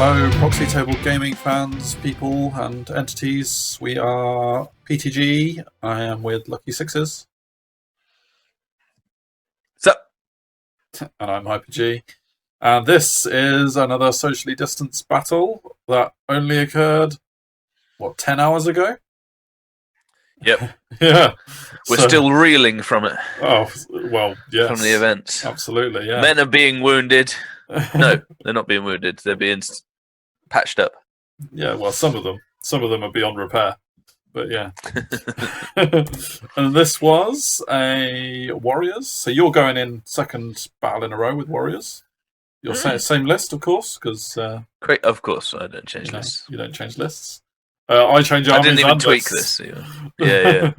Hello, Proxy Table Gaming fans, people, and entities. We are PTG. I am with Lucky Sixes. What's up? And I'm Hyper-G. And this is another socially distanced battle that only occurred, 10 hours ago? Yep. Yeah. We're still reeling from it. Oh, well, yes. From the events. Absolutely, yeah. Men are being wounded. No, they're not being wounded. They're being patched up. Yeah, well, some of them. Some of them are beyond repair. But yeah. And this was a Warriors. So you're going in second battle in a row with Warriors. You're same list, of course, because... Of course, I don't change lists. You don't change lists. I change armies. I didn't even tweak lists. this. Yeah.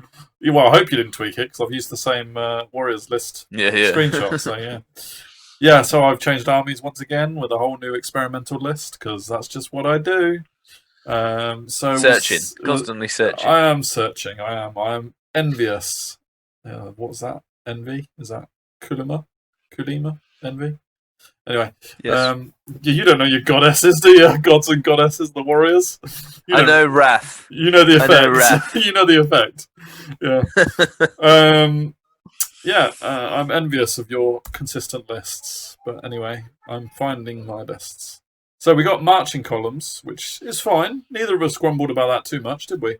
Well, I hope you didn't tweak it, because I've used the same Warriors list screenshot, so yeah. Yeah, so I've changed armies once again with a whole new experimental list, because that's just what I do. Constantly searching. I am searching. I am envious. What's that? Envy? Is that Kulima? Envy? Anyway, yes. You don't know your goddesses, do you? Gods and goddesses, the warriors. I know Wrath. You know the effect. I know Wrath. You know the effect. Yeah. I'm envious of your consistent lists, but anyway, I'm finding my lists. So we got marching columns, which is fine. Neither of us grumbled about that too much, did we?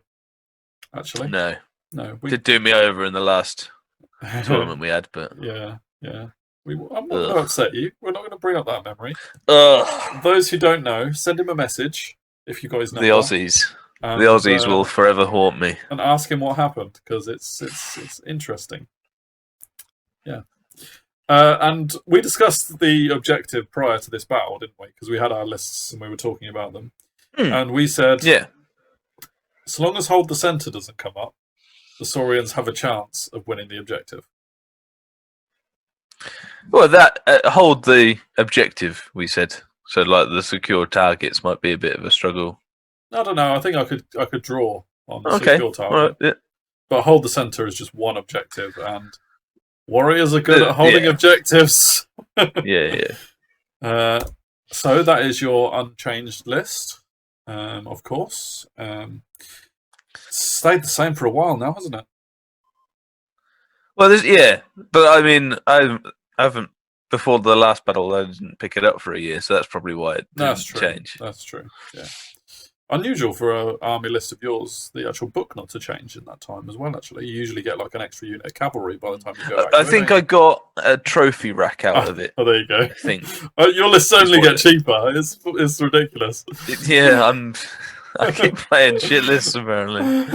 Actually, no. We did do me over in the last tournament we had, but yeah. I'm not going to upset you. We're not going to bring up that memory. Ugh. Those who don't know, send him a message if you got his number. The Aussies will forever haunt me. And ask him what happened, because it's interesting. Yeah. And we discussed the objective prior to this battle, didn't we? Because we had our lists and we were talking about them. And we said, so long as hold the centre doesn't come up, the Saurians have a chance of winning the objective. Well, that hold the objective, we said. So, like, the secure targets might be a bit of a struggle. I don't know. I think I could draw on the secure target. Right, yeah. But hold the centre is just one objective, and Warriors are good at holding objectives. Yeah. So that is your unchanged list, of course. Stayed the same for a while now, hasn't it? Well, but I mean, I haven't before the last battle. I didn't pick it up for a year, so that's probably why it didn't change. That's true. Yeah, unusual for an army list of yours. The actual book not to change in that time as well. Actually, you usually get like an extra unit of cavalry by the time you go back. I think I got a trophy rack out of it. Oh, there you go. I think your lists only get cheaper. It's ridiculous. I keep playing shit lists apparently.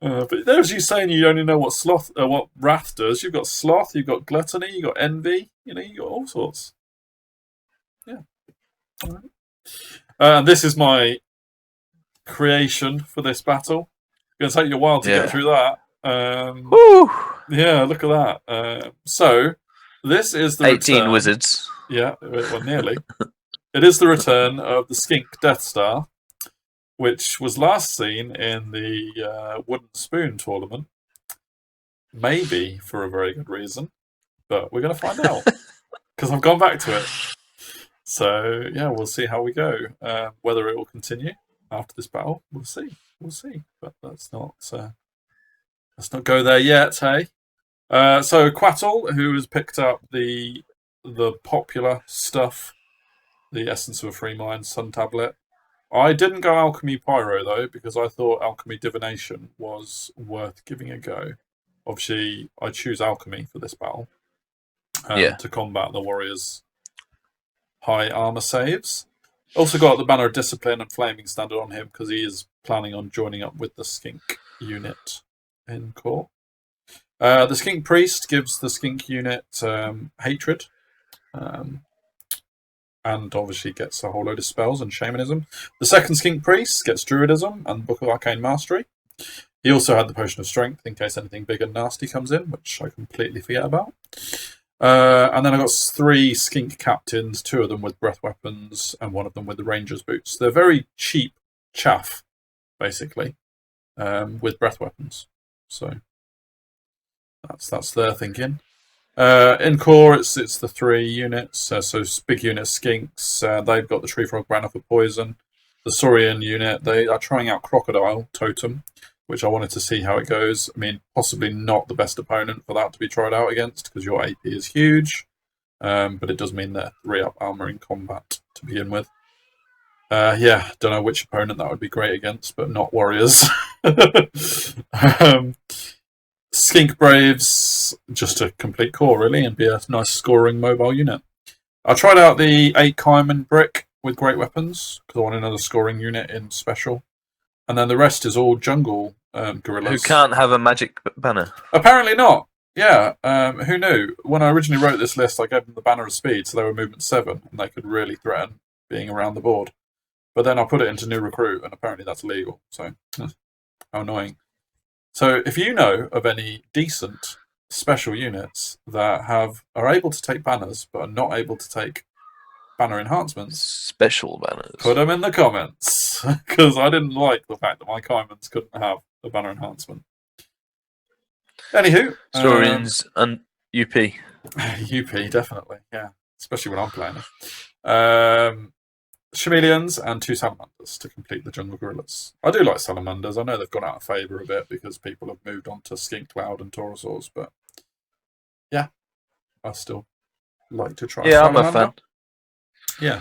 But there's you saying you only know what Wrath does. You've got Sloth, you've got Gluttony, you've got Envy. You got all sorts. Yeah. All right. And this is my creation for this battle. It's going to take you a while to get through that. Woo! Yeah, look at that. So this is the 18 return. wizards. Yeah, well, nearly. It is the return of the Skink Death Star, which was last seen in the Wooden Spoon tournament. Maybe for a very good reason, but we're going to find out because I've gone back to it. So yeah, we'll see how we go. Whether it will continue after this battle, we'll see. But let's not go there yet, hey. So Quattle, who has picked up the popular stuff, the Essence of a Free Mind, Sun Tablet. I didn't go Alchemy Pyro, though, because I thought Alchemy Divination was worth giving a go. Obviously, I choose Alchemy for this battle to combat the Warriors' high armor saves. Also got the Banner of Discipline and Flaming Standard on him, because he is planning on joining up with the Skink unit in core. The Skink Priest gives the Skink unit Hatred. And obviously gets a whole load of spells and shamanism. The second Skink Priest gets Druidism and Book of Arcane Mastery. He also had the Potion of Strength in case anything big and nasty comes in, which I completely forget about. And then I got 3 Skink Captains, 2 of them with Breath Weapons and 1 of them with the Ranger's Boots. They're very cheap chaff, basically, with Breath Weapons. So that's their thinking. In core, it's the 3 units. So big unit skinks. They've got the tree frog banner for poison. The Saurian unit, they are trying out crocodile totem, which I wanted to see how it goes. I mean, possibly not the best opponent for that to be tried out against because your AP is huge, but it does mean they're 3-up armor in combat to begin with. Yeah, don't know which opponent that would be great against, but not warriors. Skink Braves, just a complete core, really, and be a nice scoring mobile unit. I tried out the 8 Kaiman brick with great weapons, because I want another scoring unit in special. And then the rest is all jungle gorillas. Who can't have a magic banner? Apparently not. Yeah, who knew? When I originally wrote this list, I gave them the banner of speed, so they were movement 7, and they could really threaten being around the board. But then I put it into new recruit, and apparently that's illegal. So, how annoying. So, if you know of any decent special units that are able to take banners, but are not able to take banner enhancements, special banners, put them in the comments, because I didn't like the fact that my Kaimans couldn't have a banner enhancement. Anywho, Saurians and UP. UP definitely, yeah, especially when I'm playing it. Chameleons and 2 salamanders to complete the jungle gorillas. I do like salamanders. I know they've gone out of favour a bit because people have moved on to skink cloud and taurosaurs, but yeah, I still like to try. Yeah, I'm a fan. Yeah.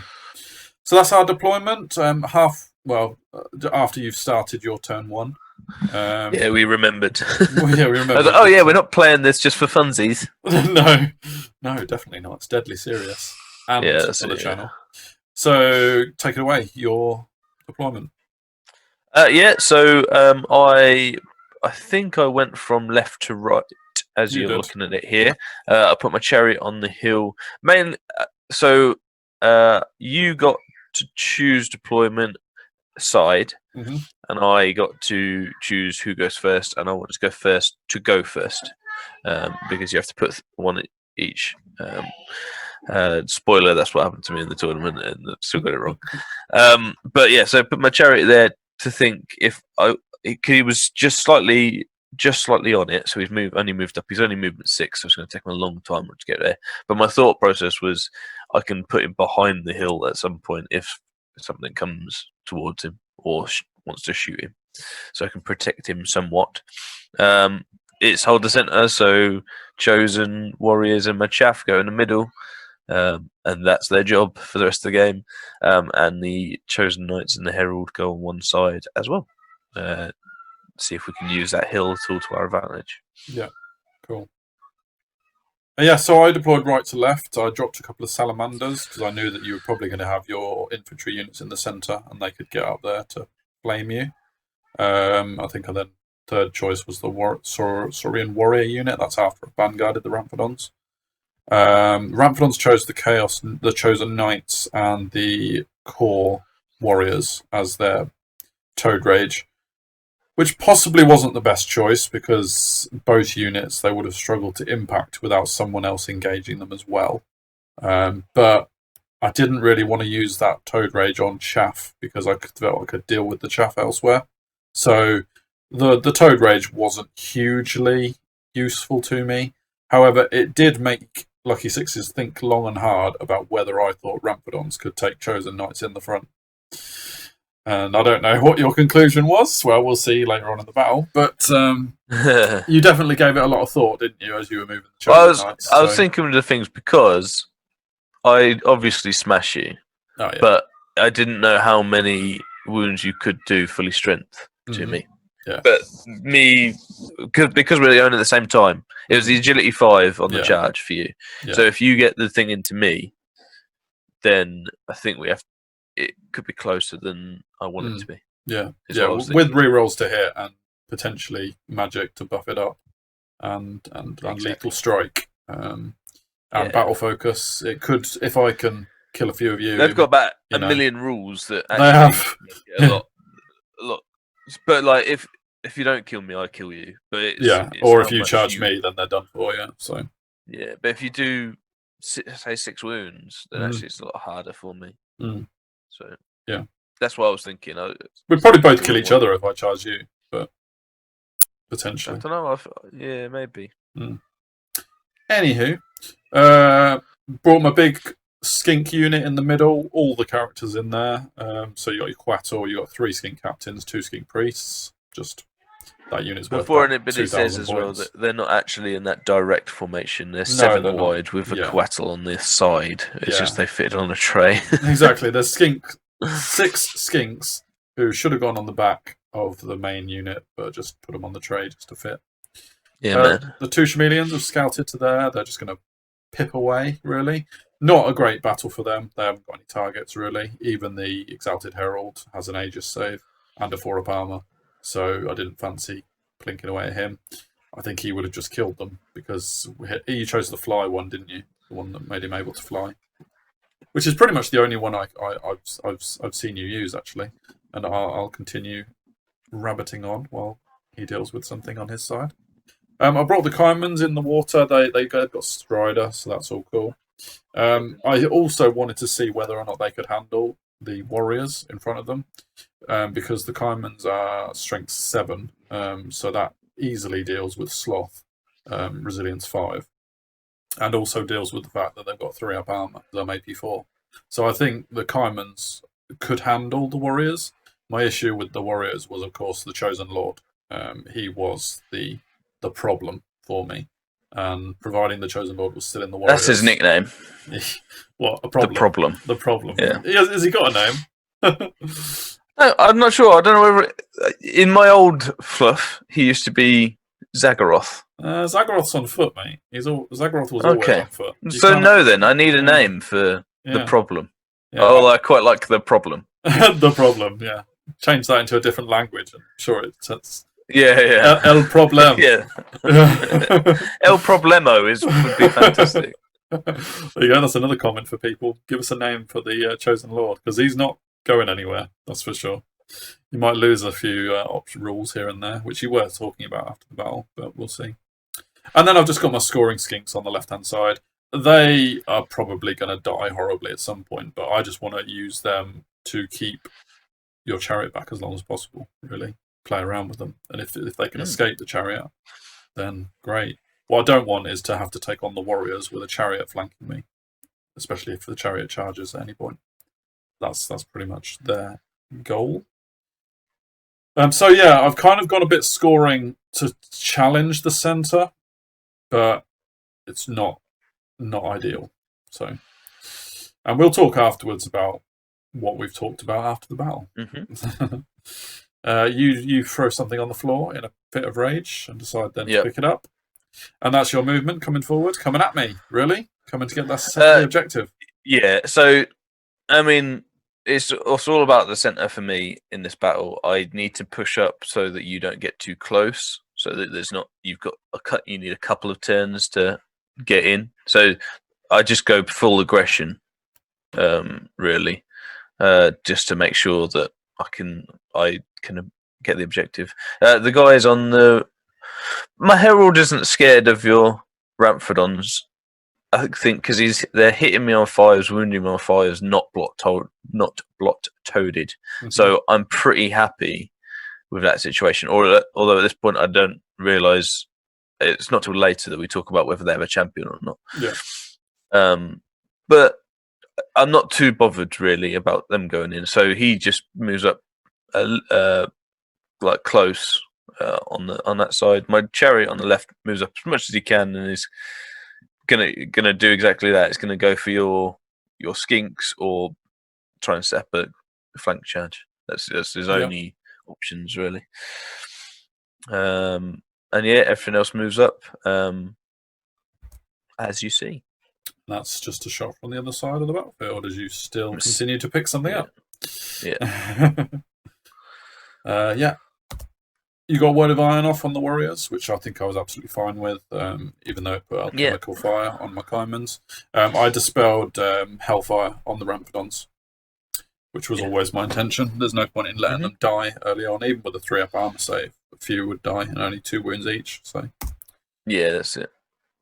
So that's our deployment. After you've started your turn 1. Yeah, we remembered. Well, yeah, we remembered. Oh yeah, we're not playing this just for funsies. No, definitely not. It's deadly serious. And that's on the channel. So take it away. Your deployment. So I think I went from left to right as you're looking at it here. I put my chariot on the hill. You got to choose deployment side, and I got to choose who goes first, and I wanted to go first because you have to put one each. Spoiler, that's what happened to me in the tournament, and I still got it wrong. But yeah, so I put my chariot there to think he was just slightly on it, so he's only moved up. He's only movement 6, so it's going to take him a long time to get there. But my thought process was I can put him behind the hill at some point if something comes towards him or wants to shoot him, so I can protect him somewhat. It's hold the center, so chosen warriors and my chaff go in the middle. And that's their job for the rest of the game. And the chosen knights and the herald go on one side as well. See if we can use that hill tool to our advantage. Yeah, cool. Yeah, so I deployed right to left. I dropped a couple of salamanders because I knew that you were probably going to have your infantry units in the centre and they could get up there to flame you. I think then third choice was the Saurian warrior unit. That's after I vanguarded the Ramphadons. Ramphadons chose the chosen knights and the core warriors as their Toad Rage, which possibly wasn't the best choice because both units they would have struggled to impact without someone else engaging them as well. But I didn't really want to use that Toad Rage on chaff because I felt I could deal with the chaff elsewhere. So the Toad Rage wasn't hugely useful to me. However, it did make Lucky Sixes think long and hard about whether I thought Ramphadons could take chosen knights in the front. And I don't know what your conclusion was. Well, we'll see later on in the battle. But you definitely gave it a lot of thought, didn't you, as you were moving the chosen knights? I was thinking of the things because I obviously smash you, but I didn't know how many wounds you could do fully strength to me. Yeah. But because we're on at the same time, it was the agility 5 on the charge for you. Yeah. So if you get the thing into me, then I think it could be closer than I want it to be. Yeah, with rerolls to hit and potentially magic to buff it up, and lethal strike, and battle focus. It could, if I can kill a few of you. They've got about a million rules that actually they have a lot. But like, if you don't kill me, I kill you. But or if you charge me, then they're done for. Yeah, so yeah. But if you do say 6 wounds, then actually it's a lot harder for me. So yeah, that's what I was thinking. We'd probably both kill each other if I charge you, but potentially. I don't know. Yeah, maybe. Anywho, brought my big skink unit in the middle, all the characters in there. So you got your Quator, you got 3 skink captains, 2 skink priests. Just that unit's worth Before about anybody says 2,000 as well points. that they're not actually in that direct formation. They're No, 7 they're not. wide with a Yeah. Quetzal on this side. It's Yeah. just they fit on a tray. Exactly. There's 6 skinks who should have gone on the back of the main unit, but just put them on the tray just to fit. Yeah, man. The 2 chameleons have scouted to there. They're just going to pip away, really. Not a great battle for them. They haven't got any targets, really. Even the Exalted Herald has an Aegis save and a 4-up armor. So I didn't fancy plinking away at him. I think he would have just killed them because you chose the fly one, didn't you? The one that made him able to fly. Which is pretty much the only one I've seen you use, actually. And I'll continue rabbiting on while he deals with something on his side. I brought the Caimans in the water. They got Strider, so that's all cool. I also wanted to see whether or not they could handle the warriors in front of them, because the Caimans are strength 7, so that easily deals with sloth, resilience 5, and also deals with the fact that they've got 3-up armor. They're AP4, so I think the Caimans could handle the warriors. My issue with the warriors was, of course, the Chosen Lord. He was the problem for me, and providing the Chosen Lord was still in the warriors. That's his nickname. What, a problem? The problem. The problem. Yeah. Has he got a name? No, I'm not sure. I don't know whether in my old fluff he used to be Zaggaroth. Zaggaroth's on foot, mate. Zaggaroth was always on foot. So no, then I need a name for the problem. Yeah. Oh, I quite like the problem. The problem, yeah. Change that into a different language. I'm sure it's yeah. El Problem. Yeah. El Problemo would be fantastic. There you go. That's another comment for people. Give us a name for the Chosen Lord, because he's not going anywhere. That's for sure. You might lose a few option rules here and there, which you were talking about after the battle, but we'll see. And then I've just got my scoring skinks on the left-hand side. They are probably going to die horribly at some point, but I just want to use them to keep your chariot back as long as possible, really. Play around with them. And if they can escape the chariot, then great. What I don't want is to have to take on the warriors with a chariot flanking me, especially if the chariot charges at any point. That's pretty much their goal. So yeah, I've kind of got a bit scoring to challenge the center, but it's not ideal. So, and we'll talk afterwards about what we've talked about after the battle. Mm-hmm. You throw something on the floor in a fit of rage and decide then to pick it up, and that's your movement coming forward, coming at me, really coming to get that objective. Yeah. So, I mean, it's all about the center for me in this battle. I need to push up so that you don't get too close, so that there's not you need a couple of turns to get in. So I just go full aggression, really, just to make sure that I can get the objective. The guys on my Herald isn't scared of your Ramphrodons. I think because they're hitting me on fires, wounding me on fires, not block-toaded. Mm-hmm. So I'm pretty happy with that situation. Although at this point I don't realise it's not till later that we talk about whether they have a champion or not. Yeah. But I'm not too bothered really about them going in. So he just moves up, like close on that side. My chariot on the left moves up as much as he can and is gonna do exactly that. It's gonna go for your skinks or try and set up a flank charge. That's his only options really. And yeah, everything else moves up as you see. That's just a shot from the other side of the battlefield as you still continue to pick something up. Yeah. Yeah. You got Word of Iron off on the warriors, which I think I was absolutely fine with, even though it put alchemical fire on my Caimans. I dispelled Hellfire on the Ramphrodons, which was always my intention. There's no point in letting them die early on, even with a 3-up armor save. A few would die and only 2 wounds each. So yeah, that's it.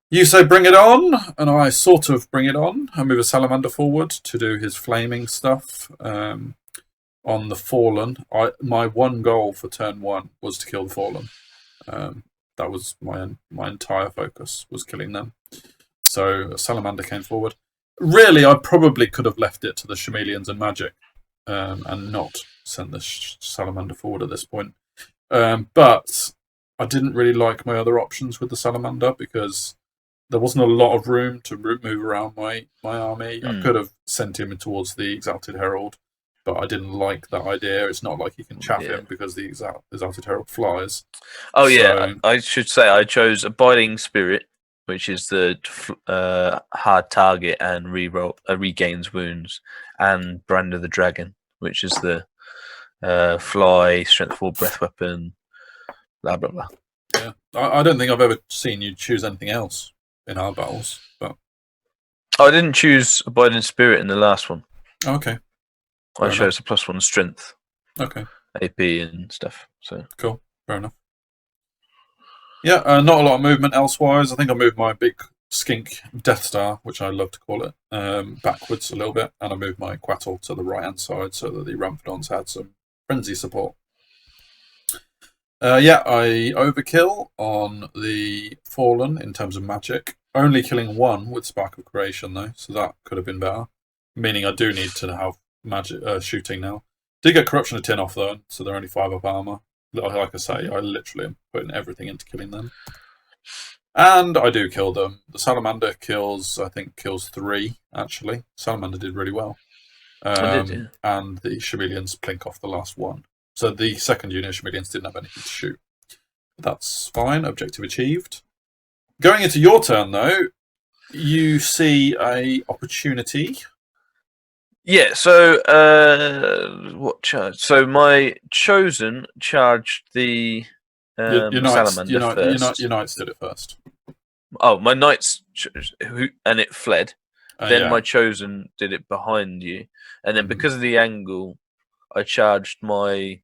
You say bring it on, and I sort of bring it on. I move a Salamander forward to do his flaming stuff. On the Fallen, my one goal for turn 1 was to kill the Fallen. That was my entire focus, was killing them. So a salamander came forward. Really, I probably could have left it to the chameleons and magic, and not sent the salamander forward at this point. But I didn't really like my other options with the salamander because there wasn't a lot of room to move around my army. I could have sent him towards the Exalted Herald, but I didn't like that idea. It's not like you can chaff him because the Exalted Herald flies. Oh, yeah. I should say I chose Abiding Spirit, which is the hard target and regains wounds, and Brand of the Dragon, which is the fly, strength 4, breath weapon, blah, blah, blah. Yeah. I don't think I've ever seen you choose anything else in our battles. But I didn't choose Abiding Spirit in the last one. Okay. I chose a +1 strength. Okay. AP and stuff. So cool. Fair enough. Yeah, not a lot of movement elsewise. I think I moved my big skink Death Star, which I love to call it, backwards a little bit, and I moved my Quattle to the right-hand side so that the Ramphadons had some frenzy support. I overkill on the Fallen in terms of magic. Only killing 1 with Spark of Creation, though, so that could have been better. Meaning I do need to have magic shooting now. Did get Corruption of Tin off, though, so they're only 5 up armor. Like I say, I literally am putting everything into killing them. And I do kill them. The Salamander kills 3, actually. Salamander did really well. I did, yeah. And the Chameleons plink off the last one. So the second unit of Chameleons didn't have anything to shoot. That's fine. Objective achieved. Going into your turn, though, you see a opportunity. Yeah, so what charge? So my Chosen charged the Salamander first. Your Knights did it first. Oh, my Knights, and it fled. Then yeah. my Chosen did it behind you. And then because of the angle, I charged my,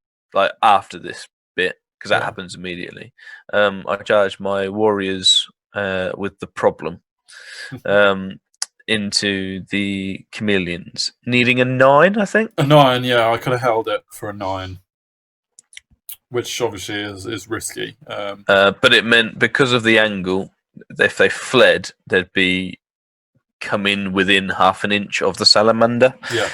after this bit, because that happens immediately, I charged my Warriors with the problem. Into the Chameleons, needing a 9, I think. A 9, yeah. I could have held it for a 9, which obviously is risky. But it meant because of the angle, if they fled, they'd be coming within half an inch of the Salamander. Yeah.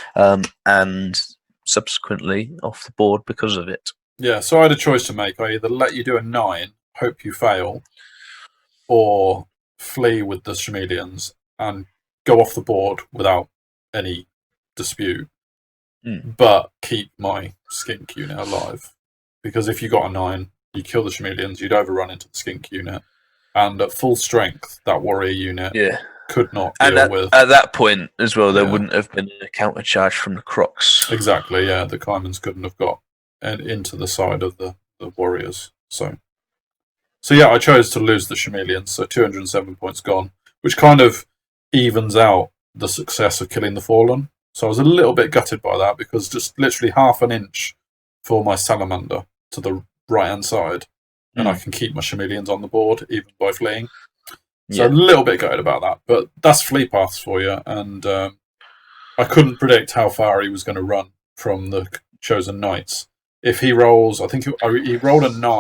And subsequently off the board because of it. Yeah, so I had a choice to make. I either let you do a 9, hope you fail, or flee with the Chameleons and go off the board without any dispute, but keep my skink unit alive. Because if you got a 9, you kill the Chameleons, you'd overrun into the skink unit, and at full strength, that warrior unit could not deal with. At that point as well, there wouldn't have been a counter charge from the Crocs. Exactly, yeah. The Caimans couldn't have got into the side of the warriors. So yeah, I chose to lose the Chameleons, so 207 points gone, which kind of evens out the success of killing the Fallen. So I was a little bit gutted by that, because just literally half an inch for my Salamander to the right-hand side, and I can keep my Chameleons on the board, even by fleeing. So a little bit gutted about that, but that's flee paths for you, and I couldn't predict how far he was going to run from the Chosen Knights. If he rolls, I think he rolled a 9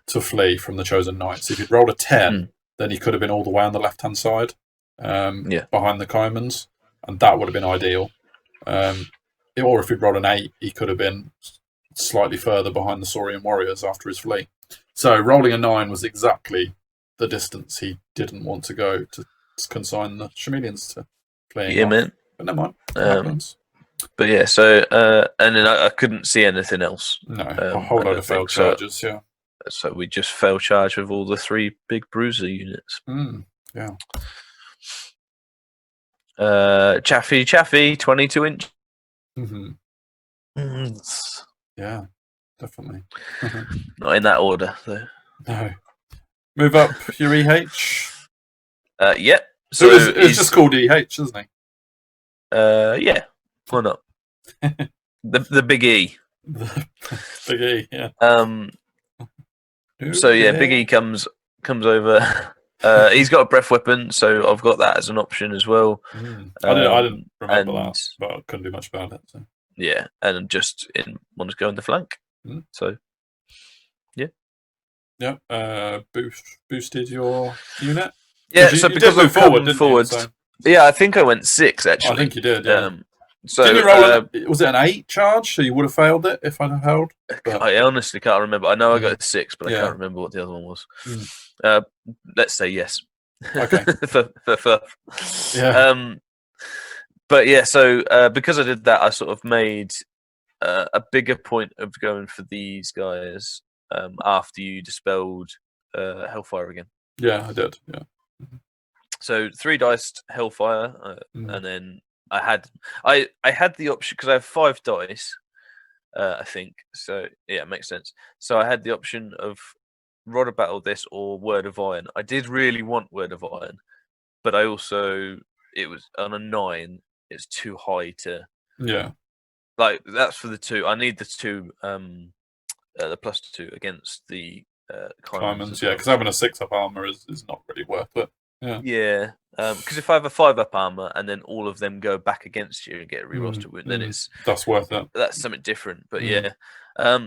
to flee from the Chosen Knights. If he'd rolled a 10, then he could have been all the way on the left-hand side, behind the Caimans, and that would have been ideal. Or if he'd rolled an 8, he could have been slightly further behind the Saurian warriors after his flee. So rolling a 9 was exactly the distance he didn't want to go to consign the Chameleons to playing. Yeah, man. But never mind. It happens. But yeah, so and then I couldn't see anything else. No, a whole load of failed charges. Yeah. So we just failed charge with all the 3 big bruiser units. Yeah. Chaffy, 22 inch. Yeah, definitely. Not in that order, though. No. Move up your EH. Yeah. So it's just called EH, isn't he? Yeah. Why not? the big E. The big E, yeah. So yeah, Big E comes over. He's got a breath weapon, so I've got that as an option as well. I didn't remember that, but I couldn't do much about it. So. Yeah, and just want to go on the flank. So yeah. Yeah. Boosted your unit. Yeah, You so did because move I've forward, come didn't forward, you? So, yeah, I think I went 6 actually. I think you did, yeah. So didn't you roll was it an 8 charge? So you would have failed it if I'd have held? But, I honestly can't remember. I know I got a 6, but I Yeah. can't remember what the other one was. Mm. Let's say yes. Okay. for. Yeah. But yeah, so because I did that, I sort of made a bigger point of going for these guys after you dispelled Hellfire again. Yeah, I did. Yeah. So 3 diced Hellfire, and then I had the option because I have 5 dice, I think. So yeah, it makes sense. So I had the option of Rod of Battle this or Word of Iron. I did really want Word of Iron, but I also it was on a 9. It's too high to like that's for the 2. I need the 2, the +2 against the Climbers, yeah, because having a 6-up armor is not really worth it. Yeah, because if I have a 5-up armor and then all of them go back against you and get rerolls to wound, then that's worth it. That's something different. But yeah,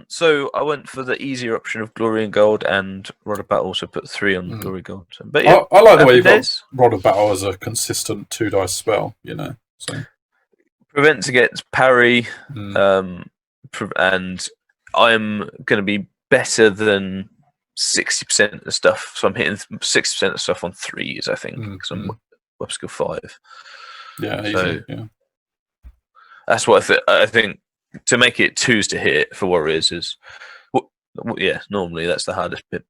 so I went for the easier option of Glory and Gold, and Rod of Battle also put 3 on Glory Gold. So, but yeah, I like the way you've got Rod of Battle as a consistent 2 dice spell. You know, so prevents against parry, and I'm going to be better than 60% of the stuff. So I'm hitting 60% of stuff on 3s, I think. Because I'm up skill 5. Yeah, so easy, yeah. That's what I think. To make it 2s to hit for warriors is, normally that's the hardest bit.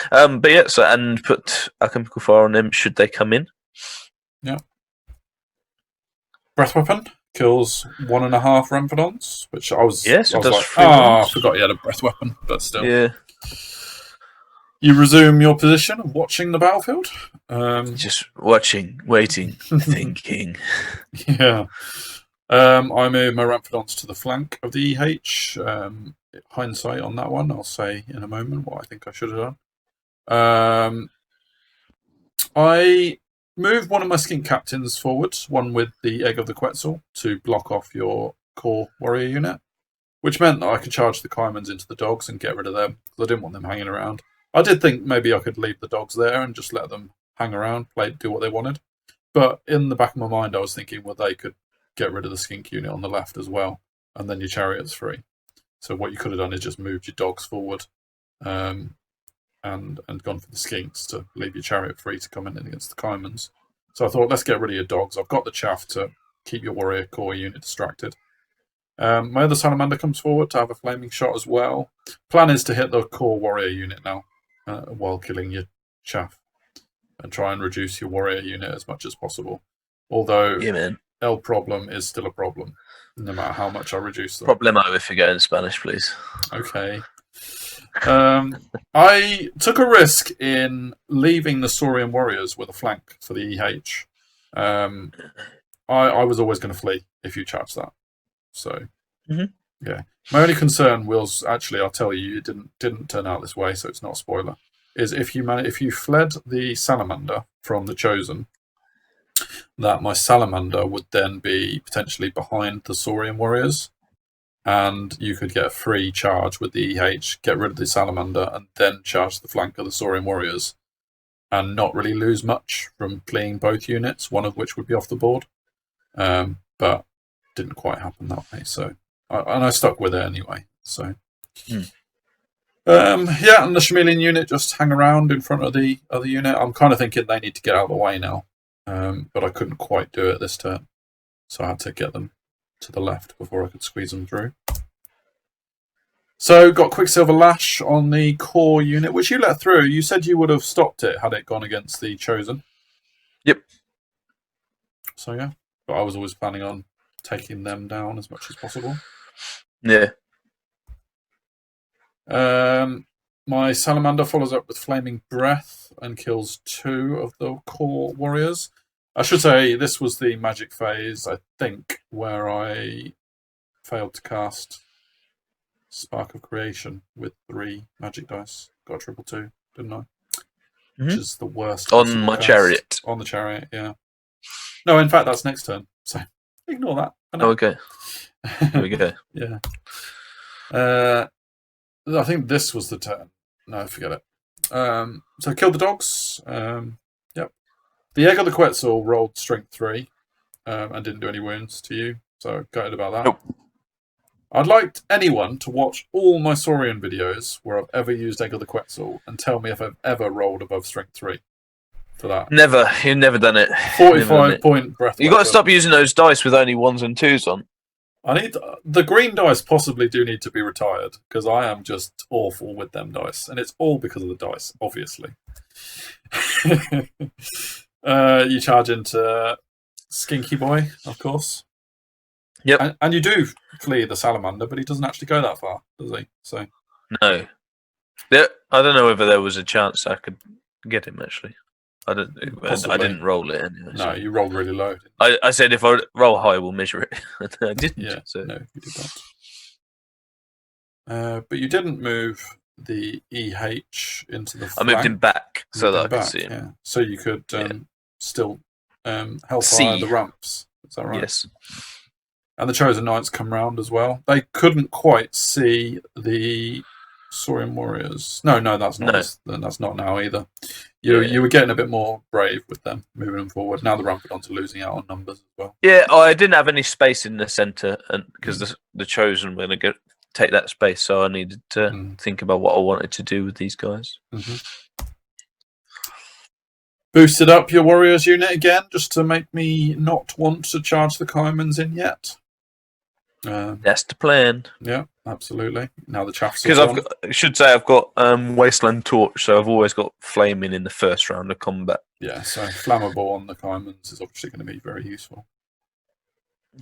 But yeah, so and put alchemical fire on them should they come in. Yeah. Breath weapon kills 1.5 Ramphadons, which I was. Yes, it does like, 3 I forgot you had a breath weapon, but still. Yeah. You resume your position of watching the battlefield. Just watching, waiting, thinking. Yeah. I move my Ramphadons to the flank of the EH. Hindsight on that one, I'll say in a moment what I think I should have done. I moved one of my skink captains forward, one with the Egg of the Quetzal, to block off your core warrior unit, which meant that I could charge the Caimans into the dogs and get rid of them, because I didn't want them hanging around. I did think maybe I could leave the dogs there and just let them hang around, do what they wanted. But in the back of my mind, I was thinking, well, they could get rid of the skink unit on the left as well, and then your chariot's free. So what you could have done is just moved your dogs forward and gone for the skinks to leave your chariot free to come in against the Caimans. So I thought, let's get rid of your dogs. I've got the chaff to keep your warrior core unit distracted. My other salamander comes forward to have a flaming shot as well. Plan is to hit the core warrior unit now while killing your chaff and try and reduce your warrior unit as much as possible. Although El problem is still a problem, no matter how much I reduce them. Problemo if you go in Spanish, please. Okay. I took a risk in leaving the Saurian warriors with a flank for the EH. I was always going to flee if you charged that. So, yeah. My only concern was actually, I'll tell you, it didn't turn out this way, so it's not a spoiler. Is if you fled the salamander from the Chosen, that my salamander would then be potentially behind the Saurian warriors, and you could get a free charge with the EH, get rid of the salamander, and then charge the flank of the Saurian warriors, and not really lose much from fleeing both units, one of which would be off the board. But didn't quite happen that way. So, I stuck with it anyway. So, and the Chameleon unit just hang around in front of the other unit. I'm kind of thinking they need to get out of the way now, but I couldn't quite do it this turn, so I had to get them to the left before I could squeeze them through. So, got Quicksilver Lash on the core unit, which you let through. You said you would have stopped it had it gone against the Chosen. Yep. So, yeah. But I was always planning on taking them down as much as possible. Yeah. My Salamander follows up with Flaming Breath and kills 2 of the core warriors. I should say this was the magic phase, I think, where I failed to cast Spark of Creation with 3 magic dice. Got a 2-2, didn't I? Which is the worst. On my chariot. On the chariot, yeah. No, in fact, that's next turn. So ignore that. Okay. There we go. Yeah. I think this was the turn. No, forget it. So kill the dogs. Yep. The Egg of the Quetzal rolled strength 3 and didn't do any wounds to you, so gutted about that. Nope. I'd like anyone to watch all my Saurian videos where I've ever used Egg of the Quetzal and tell me if I've ever rolled above strength 3 for that. Never. You've never done it. 45-point breath. You got to stop using those dice with only 1s and 2s on. I need the green dice. Possibly do need to be retired because I am just awful with them dice, and it's all because of the dice, obviously. You charge into Skinky Boy, of course. Yep. And you do flee the salamander, but he doesn't actually go that far, does he? So no. I don't know whether there was a chance I could get him. Actually, I didn't roll it anyway. No, you rolled really low. I said if I roll high, we'll measure it. I didn't. Yeah. So. No, you did not. But you didn't move the EH into the flank. I moved him back so that I could see him. Yeah. So you could still hellfire the ramps. Is that right? Yes. And the Chosen Knights come round as well. They couldn't quite see the Saurian warriors. No, that's not. That's not now either. You were getting a bit more brave with them, moving them forward. Now the Rampedons are losing out on numbers as well. Yeah, I didn't have any space in the centre, and because the Chosen were going to take that space, so I needed to think about what I wanted to do with these guys. Mm-hmm. Boosted up your warriors unit again, just to make me not want to charge the Caimans in yet. That's the plan. Yeah, absolutely. Now the chaffs. Because I should say I've got Wasteland Torch, so I've always got flaming in the first round of combat. Yeah, so flammable on the Caimans is obviously going to be very useful.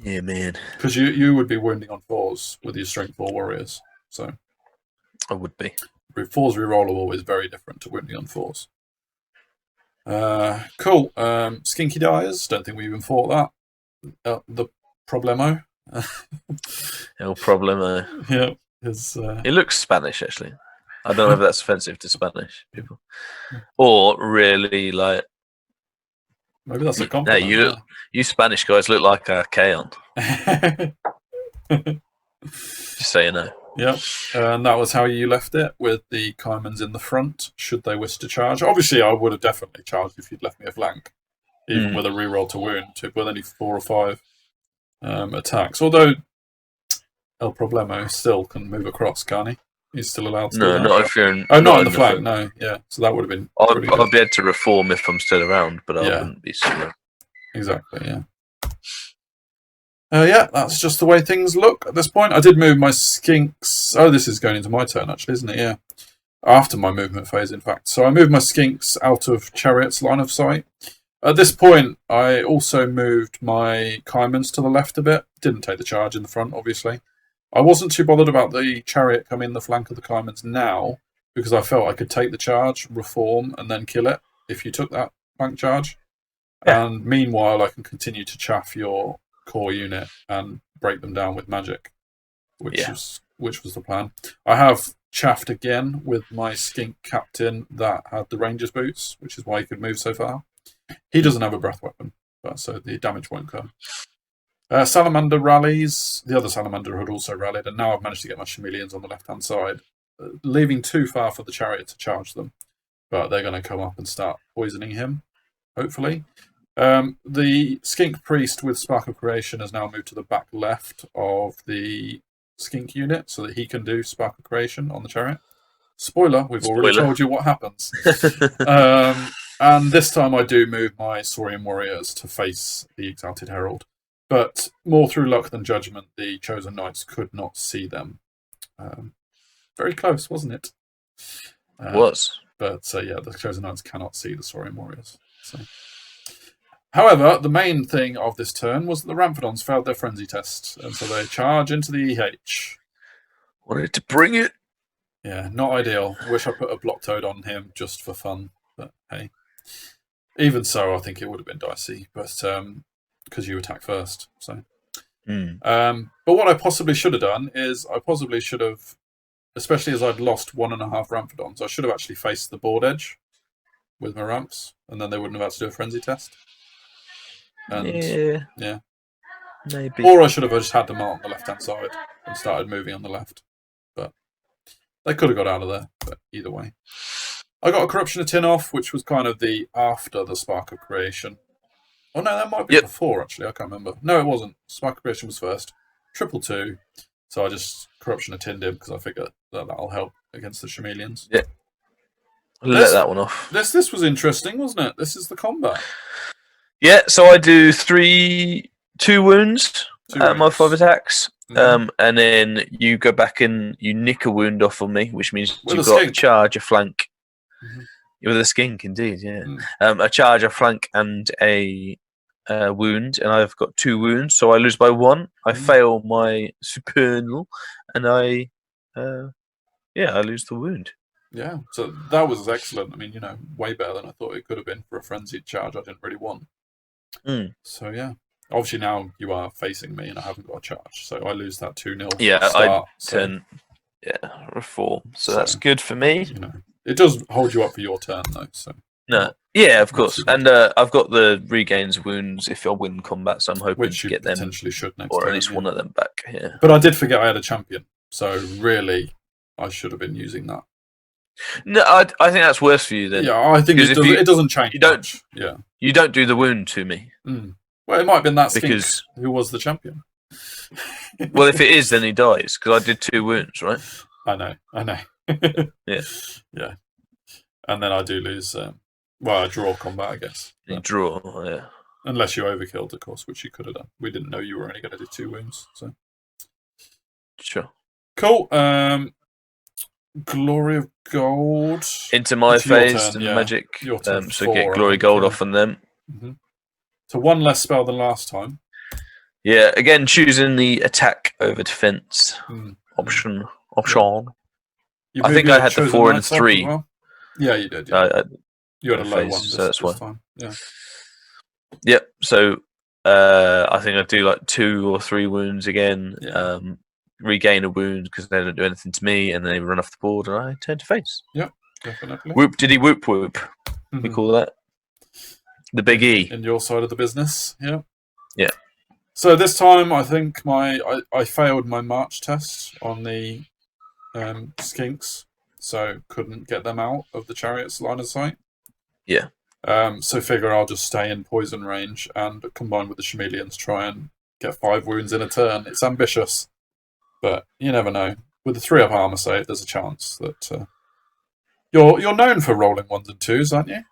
Yeah, man. Because you would be wounding on 4s with your strength 4 warriors. So I would be. 4s rerollable is very different to wounding on 4s. Cool. Skinky Dyers. Don't think we even thought that. The Problemo. El Problemo. Yeah. It looks Spanish, actually. I don't know if that's offensive to Spanish people. Or really, like... Maybe that's a compliment. No, you Spanish guys look like a Kaon. Just so you know. Yep. And that was how you left it, with the Caimans in the front, should they wish to charge. Obviously, I would have definitely charged if you'd left me a flank, even with a reroll to wound, with only 4 or 5 attacks. Although El Problemo still can move across, can't he? He's still allowed to do that. Not if you're in... Oh, not in the flank, no. Yeah, so that would have been... I'd be able to reform if I'm still around, but I wouldn't be slow. Exactly, yeah. Yeah, that's just the way things look at this point. I did move my skinks. Oh, this is going into my turn, actually, isn't it? Yeah. After my movement phase, in fact. So I moved my skinks out of Chariot's line of sight. At this point, I also moved my Caimans to the left a bit. Didn't take the charge in the front, obviously. I wasn't too bothered about the Chariot coming in the flank of the Caimans now, because I felt I could take the charge, reform, and then kill it if you took that flank charge. Yeah. And meanwhile, I can continue to chaff your core unit and break them down with magic, which was the plan. I have chaffed again with my skink captain that had the ranger's boots, which is why he could move so far. He doesn't have a breath weapon, but so the damage won't come. Salamander rallies. The other Salamander had also rallied, and now I've managed to get my chameleons on the left-hand side, leaving too far for the Chariot to charge them. But they're going to come up and start poisoning him, hopefully. The Skink Priest with Spark of Creation has now moved to the back left of the Skink unit so that he can do Spark of Creation on the Chariot. Spoiler, we've already told you what happens. And this time I do move my Saurian warriors to face the Exalted Herald. But more through luck than judgment, the Chosen Knights could not see them. Very close, wasn't it? Was. But the Chosen Knights cannot see the Saurian warriors. So. However, the main thing of this turn was that the Ramphadons failed their frenzy test, and so they charge into the EH. Wanted to bring it. Yeah, not ideal. Wish I put a block toad on him just for fun, but hey. Even so, I think it would have been dicey, but because you attack first. So, but what I possibly should have done is I possibly should have, especially as I'd lost 1.5 Ramphadons, I should have actually faced the board edge with my ramps, and then they wouldn't have had to do a frenzy test. And, yeah. Maybe. Or I should have just had them out on the left-hand side and started moving on the left. But they could have got out of there, but either way. I got a corruption of tin off, which was kind of the after the spark of creation. Oh no, that might be before actually. I can't remember. No, it wasn't. Spark of creation was first. 222. So I just corruption of tin him because I figure that'll help against the chameleons. Yeah. Let that one off. This was interesting, wasn't it? This is the combat. Yeah, so I do 2 wounds at my 5 attacks. And then you go back and you nick a wound off of me, which means you've got a charge, a flank. With a skink, indeed, yeah. A charge, a flank, and a wound, and I've got 2 wounds, so I lose by 1. I fail my supernal, and I lose the wound. Yeah, so that was excellent. I mean, way better than I thought it could have been for a frenzied charge I didn't really want. So yeah, obviously now you are facing me, and I haven't got a charge, so I lose that 2-0. Yeah, I turn. Yeah, reform. So that's good for me. It does hold you up for your turn though. So no, yeah, of course, and I've got the regains wounds if I win combat, so I'm hoping to get them potentially should next or turn, at least one of them back. Yeah, but I did forget I had a champion, so really I should have been using that. No, I think that's worse for you then. Yeah, I think it doesn't change. You don't. Much. Yeah, you don't do the wound to me. Well, it might have been that skink who was the champion. Well, if it is, then he dies because I did 2 wounds, right? I know. Yeah. And then I do lose. I draw combat, I guess. You draw, yeah. Unless you overkilled, of course, which you could have done. We didn't know you were only going to do 2 wounds, so. Sure. Cool. Glory of Gold. Into my phase and magic. So get Glory Gold off on them. So 1 less spell than last time. Yeah, again, choosing the attack over defense option. I think I had the 4 and 3. Well. Yeah, you did. Yeah. You had a low one, so that's why. Time. Yeah. Yep. So I think I do like 2 or 3 wounds again. Yeah. Regain a wound because they don't do anything to me, and then they run off the board, and I turn to face. Yep, definitely. Whoop diddy whoop whoop. We call that the big E in your side of the business. Yeah. Yeah. So this time, I think I failed my March test on the skinks, so couldn't get them out of the chariot's line of sight. Yeah. So figure I'll just stay in poison range and combine with the chameleons, try and get 5 wounds in a turn. It's ambitious, but you never know. With the 3 up armor save, there's a chance that you're known for rolling 1s and 2s, aren't you?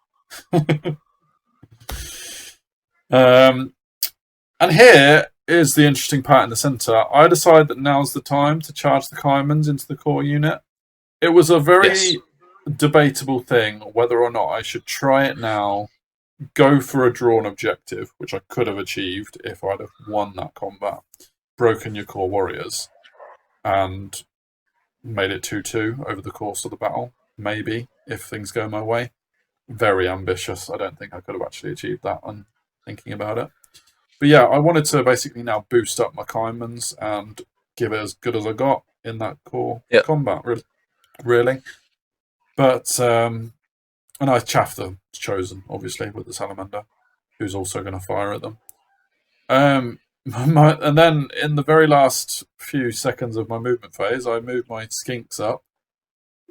And here is the interesting part in the centre. I decide that now's the time to charge the Kaimans into the core unit. It was a very debatable thing whether or not I should try it now, go for a drawn objective, which I could have achieved if I'd have won that combat, broken your core warriors, and made it 2-2 over the course of the battle. Maybe, if things go my way. Very ambitious. I don't think I could have actually achieved that on thinking about it. But yeah, I wanted to basically now boost up my Kaimans and give it as good as I got in that core combat, really. But, and I chaffed the Chosen, obviously, with the Salamander, who's also going to fire at them. And then in the very last few seconds of my movement phase, I moved my skinks up,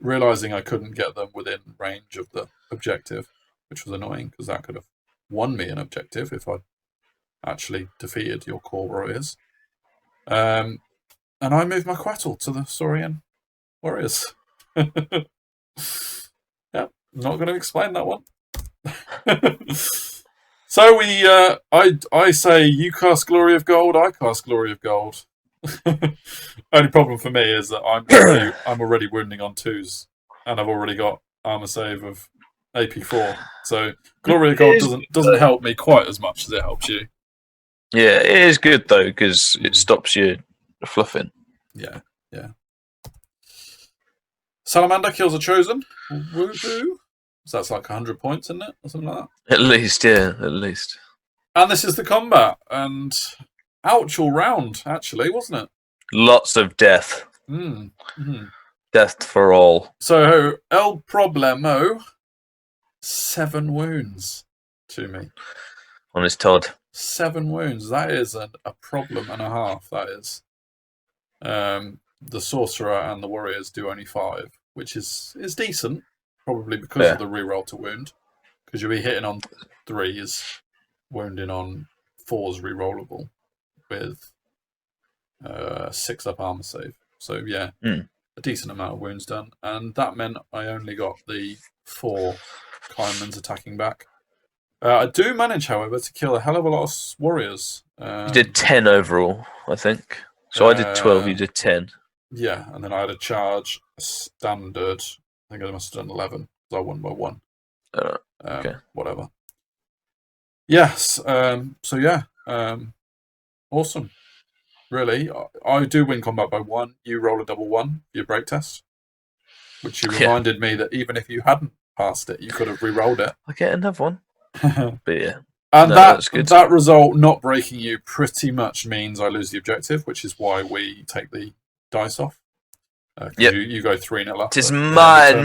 realising I couldn't get them within range of the objective, which was annoying, because that could have won me an objective if I'd actually defeated your core warriors. And I moved my Quetzal to the Saurian warriors. Yeah, not going to explain that one. So I say you cast Glory of Gold, I cast Glory of Gold. Only problem for me is that I'm already wounding on 2s, and I've already got armor save of AP4. So Glory of Gold doesn't help me quite as much as it helps you. Yeah, it is good though because it stops you fluffing. Yeah. Salamander kills a Chosen. Woohoo! So that's like 100 points, isn't it? Or something like that. At least, yeah, at least. And this is the combat. And ouch all round, actually, wasn't it? Lots of death. Death for all. So, El Problemo, 7 wounds to me. On his Todd. 7 wounds. That is a problem and a half, that is. The Sorcerer and the Warriors do only 5, which is decent. probably because of the reroll to wound, because you'll be hitting on 3s, wounding on 4s rerollable with 6 up armor save. So yeah, a decent amount of wounds done, and that meant I only got the 4 Kaimans attacking back. I do manage, however, to kill a hell of a lot of warriors. You did 10 overall, I think. So I did 12, you did 10. Yeah, and then I had a charge, a standard. I think I must have done 11, because I won by 1. Okay. Whatever. Yes, so yeah, awesome. Really, I do win combat by 1. You roll a double 1 for your break test, which you reminded me that even if you hadn't passed it, you could have re-rolled it. I get another one. But yeah. And that result not breaking you pretty much means I lose the objective, which is why we take the dice off. You go 3-0 up. It is mine.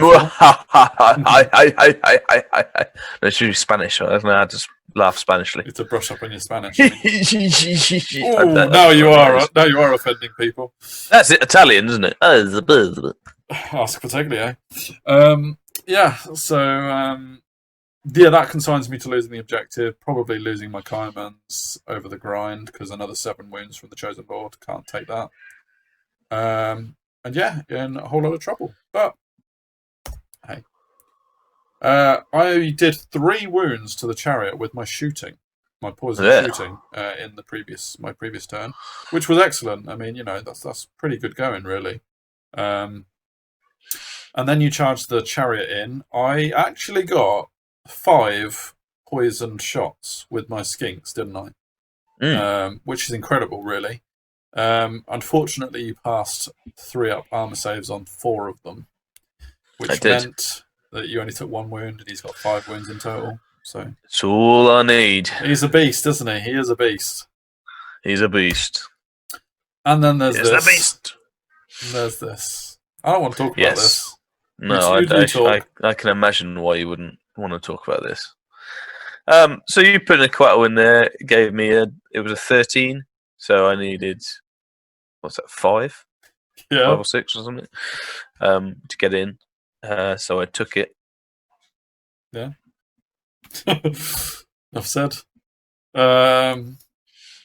That's usually Spanish. I don't know how to laugh Spanishly. It's a brush up on your Spanish. Now you are offending people. That's it, Italian, isn't it? Ask particularly, eh? Yeah. So that consigns me to losing the objective. Probably losing my Kaimans over the grind because another 7 wounds from the Chosen Lord. Can't take that. And yeah, in a whole lot of trouble. But hey, I did 3 wounds to the chariot with my shooting, my poison shooting, in my previous turn, which was excellent. I mean, that's pretty good going, really. And then you charge the chariot in. I actually got 5 poisoned shots with my skinks, didn't I? Which is incredible, really. Unfortunately, you passed 3 up armor saves on 4 of them, which meant that you only took 1 wound, and he's got 5 wounds in total. So it's all I need. He's a beast, isn't he? He is a beast. He's a beast. And then there's this. The beast. There's this. I don't want to talk about this. No, I can imagine why you wouldn't want to talk about this. So you put in a quattro in there. It gave me it was a 13. So I needed, 5? Yeah. 5 or 6 or something, to get in. So I took it. Yeah. Enough said. Yeah,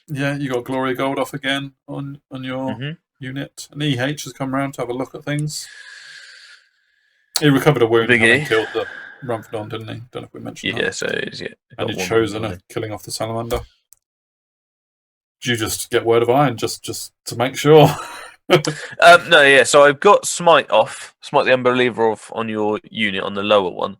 you got Glory Gold off again on your unit. And EH has come around to have a look at things. He recovered a wound and killed the Rumfordon, didn't he? Don't know if we mentioned that. Yeah, so and he'd chosen killing off the Salamander. Did you just get Word of Iron just to make sure? No, yeah. So I've got Smite the Unbeliever off on your unit on the lower one.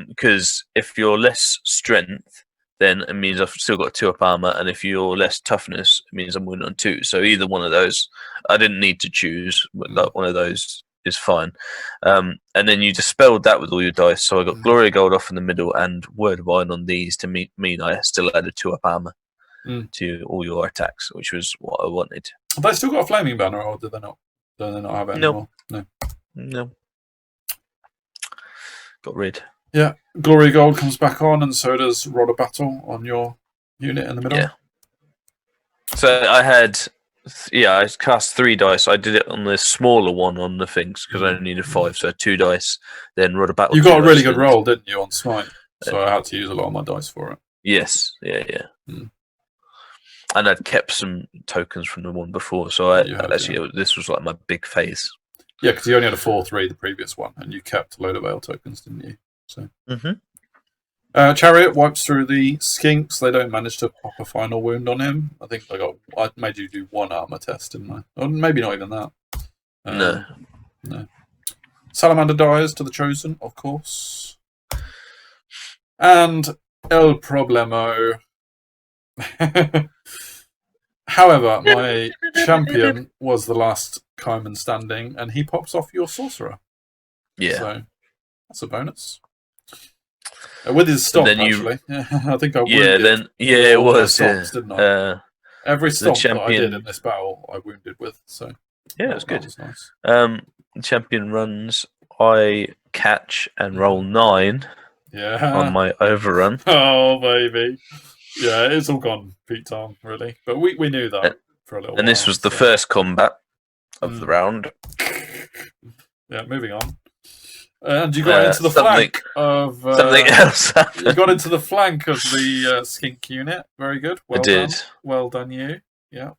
Because if you're less strength, then it means I've still got 2 up armor, and if you're less toughness, it means I'm winning on 2. So either one of those, I didn't need to choose. But one of those is fine. And then you dispelled that with all your dice. So I got Glory Gold off in the middle and Word of Iron on these to mean I still added 2 up armor to all your attacks, which was what I wanted. Have they still got a flaming banner, or do they not? Do they not have it anymore? No. Got rid. Yeah, Glory Gold comes back on, and so does Rod of Battle on your unit in the middle. Yeah. So I had, I cast 3 dice. I did it on the smaller one on the things because I only needed 5, so 2 dice. Then Rod of Battle. You got a really good roll, didn't you, on Smite? So I had to use a lot of my dice for it. Yes, yeah. And I'd kept some tokens from the one before, so this was like my big phase. Yeah, because you only had a 4/3 the previous one, and you kept a load of ale tokens, didn't you? So. Chariot wipes through the skinks. They don't manage to pop a final wound on him. I think I made you do 1 armor test, didn't I? Or maybe not even that. No. Salamander dies to the Chosen, of course. And El Problemo. However, my champion was the last Kaiman standing, and he pops off your sorcerer. Yeah. So that's a bonus. With his stop, actually. I think I wounded. It was. Stops, didn't I? Every stop that I did in this battle, I wounded with. So yeah, it was good. That was nice. The champion runs. I catch and roll 9. Yeah. On my overrun. Oh baby. Yeah, it's all gone Pete Tom, really. But we knew that for a little while. And this was the first combat of the round. Yeah, moving on. And you got into the flank of something else. You got into the flank of the skink unit. Very good. Well done. Well done, you. Yeah.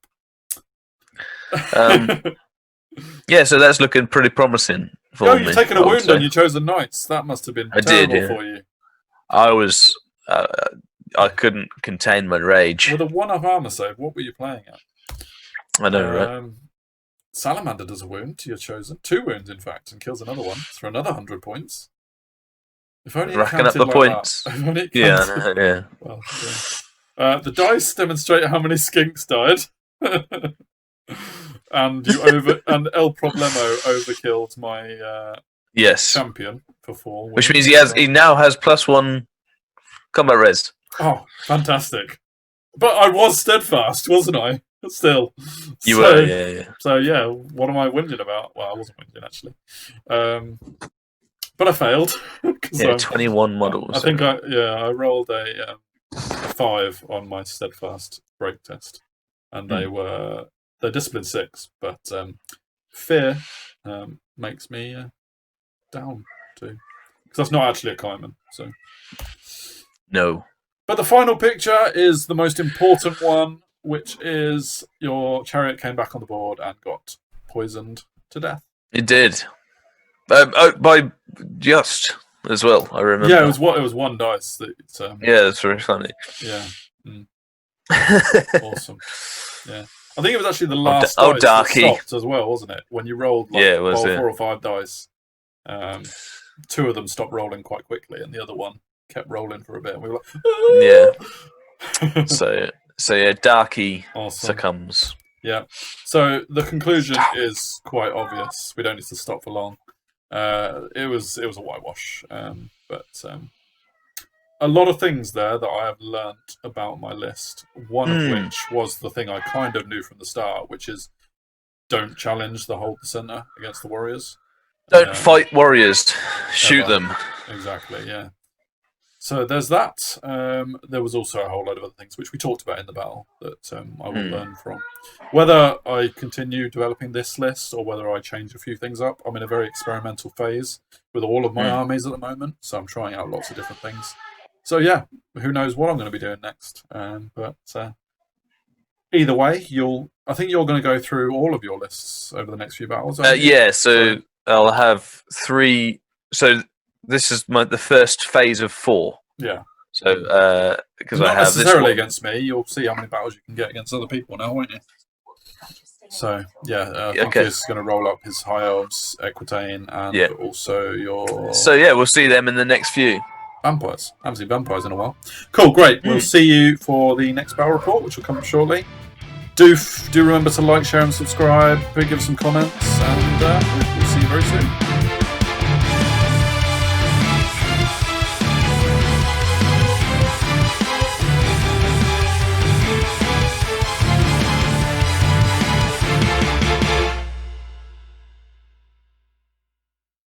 Yeah, so that's looking pretty promising for me. You've taken a wound on your chosen knights. That must have been terrible for you. I was. I couldn't contain my rage. With a 1-up armor save, what were you playing at? I know, right? Salamander does a wound to your chosen. 2 wounds, in fact, and kills another one for another 100 points. If only racking up the points. Yeah. Well, yeah. The dice demonstrate how many skinks died. And and El Problemo overkilled my champion for 4. Which means he now has +1 combat res. Oh, fantastic! But I was steadfast, wasn't I? Still, you were, yeah. So yeah, what am I whinging about? Well, I wasn't whinging actually, but I failed. 21 models. I think I rolled a 5 on my steadfast break test, and they're discipline 6, but fear makes me down too, because that's not actually a Kaiman. So no. But the final picture is the most important one, which is your chariot came back on the board and got poisoned to death. It did. By just as well, I remember. Yeah, it was 1 dice. Yeah, that's very funny. Yeah. Awesome. Yeah. I think it was actually the last dice that stopped as well, wasn't it? When you rolled 4 or 5 dice, 2 of them stopped rolling quite quickly, and the other one kept rolling for a bit, and we were like, yeah. So yeah, Darky succumbs. Yeah. So the conclusion is quite obvious. We don't need to stop for long. It was a whitewash, but a lot of things there that I have learnt about my list. One of which was the thing I kind of knew from the start, which is don't challenge the hold the center against the warriors. Don't fight warriors. Shoot them. Exactly. Yeah. So there's that. There was also a whole load of other things which we talked about in the battle that I will learn from. Whether I continue developing this list or whether I change a few things up, I'm in a very experimental phase with all of my armies at the moment, so I'm trying out lots of different things. So yeah, who knows what I'm going to be doing next. But either way, I think you're going to go through all of your lists over the next few battles. So I'll have 3. So this is the first phase of 4. Yeah. So because not I have necessarily this against me, you'll see how many battles you can get against other people now, won't you? So yeah, Funky's going to roll up his High Elves, Equitane, and also your. So yeah, we'll see them in the next few. Vampires. I haven't seen vampires in a while. Cool, great. We'll see you for the next battle report, which will come up shortly. Do remember to like, share, and subscribe. Give us some comments, and we'll see you very soon.